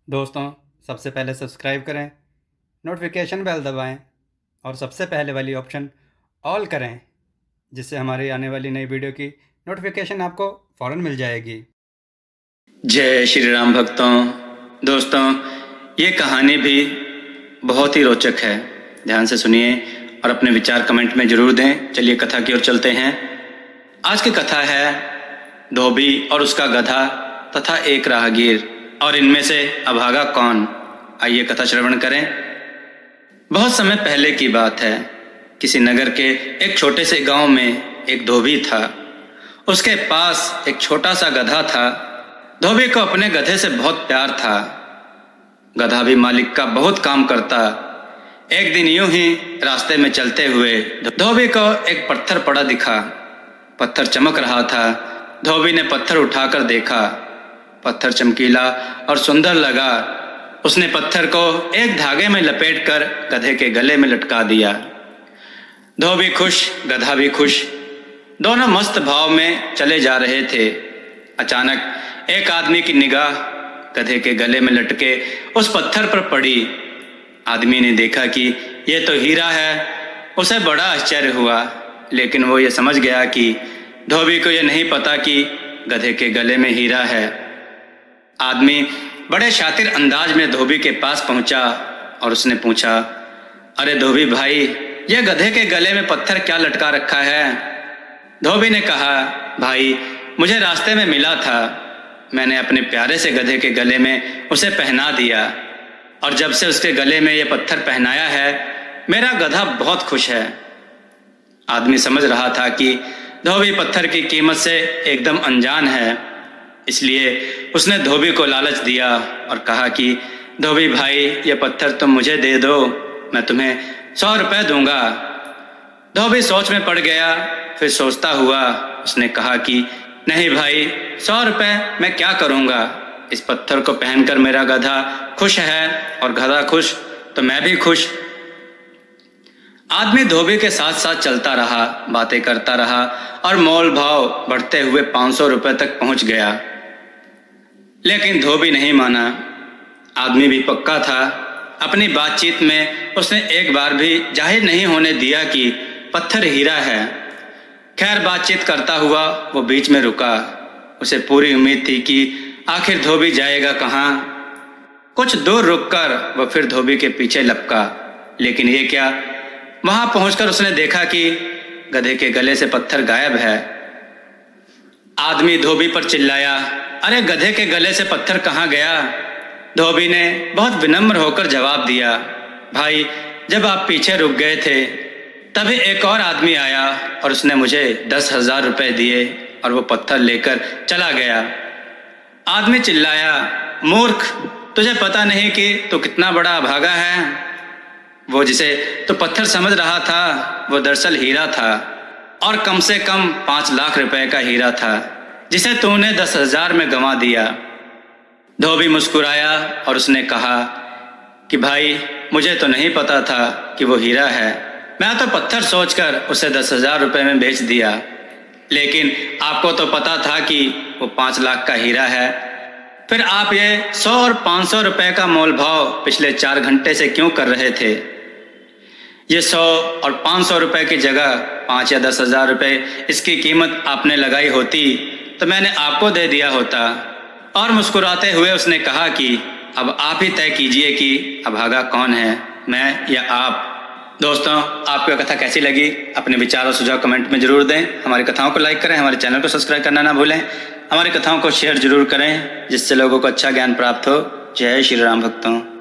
दोस्तों, सबसे पहले सब्सक्राइब करें, नोटिफिकेशन बेल दबाएं और सबसे पहले वाली ऑप्शन ऑल करें, जिससे हमारी आने वाली नई वीडियो की नोटिफिकेशन आपको फ़ौरन मिल जाएगी। जय श्री राम भक्तों। दोस्तों, ये कहानी भी बहुत ही रोचक है। ध्यान से सुनिए और अपने विचार कमेंट में जरूर दें। चलिए कथा की ओर चलते हैं। आज की कथा है धोबी और उसका गधा तथा एक राहगीर, और इनमें से अभागा कौन। आइए कथा श्रवण करें। बहुत समय पहले की बात है। किसी नगर के एक छोटे से गांव में एक धोबी था। उसके पास एक छोटा सा गधा था। धोबी को अपने गधे से बहुत प्यार था। गधा भी मालिक का बहुत काम करता। एक दिन यूं ही रास्ते में चलते हुए धोबी को एक पत्थर पड़ा दिखा। पत्थर चमक रहा था। धोबी ने पत्थर उठाकर देखा। पत्थर चमकीला और सुंदर लगा। उसने पत्थर को एक धागे में लपेटकर गधे के गले में लटका दिया। धोबी खुश, गधा भी खुश। दोनों मस्त भाव में चले जा रहे थे। अचानक एक आदमी की निगाह गधे के गले में लटके उस पत्थर पर पड़ी। आदमी ने देखा कि यह तो हीरा है। उसे बड़ा आश्चर्य हुआ, लेकिन वो ये समझ गया कि धोबी को यह नहीं पता कि गधे के गले में हीरा है। आदमी बड़े शातिर अंदाज में धोबी के पास पहुंचा और उसने पूछा, अरे धोबी भाई, यह गधे के गले में पत्थर क्या लटका रखा है? धोबी ने कहा, भाई, मुझे रास्ते में मिला था। मैंने अपने प्यारे से गधे के गले में उसे पहना दिया, और जब से उसके गले में यह पत्थर पहनाया है, मेरा गधा बहुत खुश है। आदमी समझ रहा था कि धोबी पत्थर की कीमत से एकदम अनजान है, इसलिए उसने धोबी को लालच दिया और कहा कि धोबी भाई, यह पत्थर तुम मुझे दे दो, मैं तुम्हें 100 रुपये दूंगा। धोबी सोच में पड़ गया। फिर सोचता हुआ उसने कहा कि नहीं भाई, 100 रुपये मैं क्या करूंगा? इस पत्थर को पहनकर मेरा गधा खुश है, और गधा खुश तो मैं भी खुश। आदमी धोबी के साथ साथ चलता रहा, बातें करता रहा, और मोल भाव बढ़ते हुए 500 रुपये तक पहुंच गया। लेकिन धोबी नहीं माना। आदमी भी पक्का था। अपनी बातचीत में उसने एक बार भी जाहिर नहीं होने दिया कि पत्थर हीरा है। खैर, बातचीत करता हुआ वो बीच में रुका। उसे पूरी उम्मीद थी कि आखिर धोबी जाएगा कहाँ। कुछ दूर रुककर वह फिर धोबी के पीछे लपका, लेकिन ये क्या, वहां पहुंचकर उसने देखा कि गधे के गले से पत्थर गायब है। आदमी धोबी पर चिल्लाया, अरे गधे के गले से पत्थर कहाँ गया? धोबी ने बहुत विनम्र होकर जवाब दिया, भाई, जब आप पीछे रुक गए थे तभी एक और आदमी आया और उसने मुझे 10,000 रुपये दिए और वो पत्थर लेकर चला गया। आदमी चिल्लाया, मूर्ख, तुझे पता नहीं कि तू कितना बड़ा अभागा है? वो जिसे तो पत्थर समझ रहा था, वो दरअसल हीरा था, और कम से कम 5 लाख रुपए का हीरा था, जिसे तूने 10,000 में गंवा दिया। धोबी मुस्कुराया और उसने कहा कि भाई, मुझे तो नहीं पता था कि वो हीरा है। मैं तो पत्थर सोचकर उसे 10,000 रुपये में बेच दिया, लेकिन आपको तो पता था कि वो 5 लाख का हीरा है। फिर आप ये 100 और 500 रुपये का मोल भाव पिछले 4 घंटे से क्यों कर रहे थे? ये 100 और 500 रुपये की जगह 5 या 10,000 रुपये इसकी कीमत आपने लगाई होती तो मैंने आपको दे दिया होता। और मुस्कुराते हुए उसने कहा कि अब आप ही तय कीजिए कि अभागा कौन है, मैं या आप। दोस्तों, आपको कथा कैसी लगी? अपने विचार और सुझाव कमेंट में जरूर दें। हमारी कथाओं को लाइक करें, हमारे चैनल को सब्सक्राइब करना ना भूलें। हमारी कथाओं को शेयर जरूर करें, जिससे लोगों को अच्छा ज्ञान प्राप्त हो। जय श्री राम भक्तों।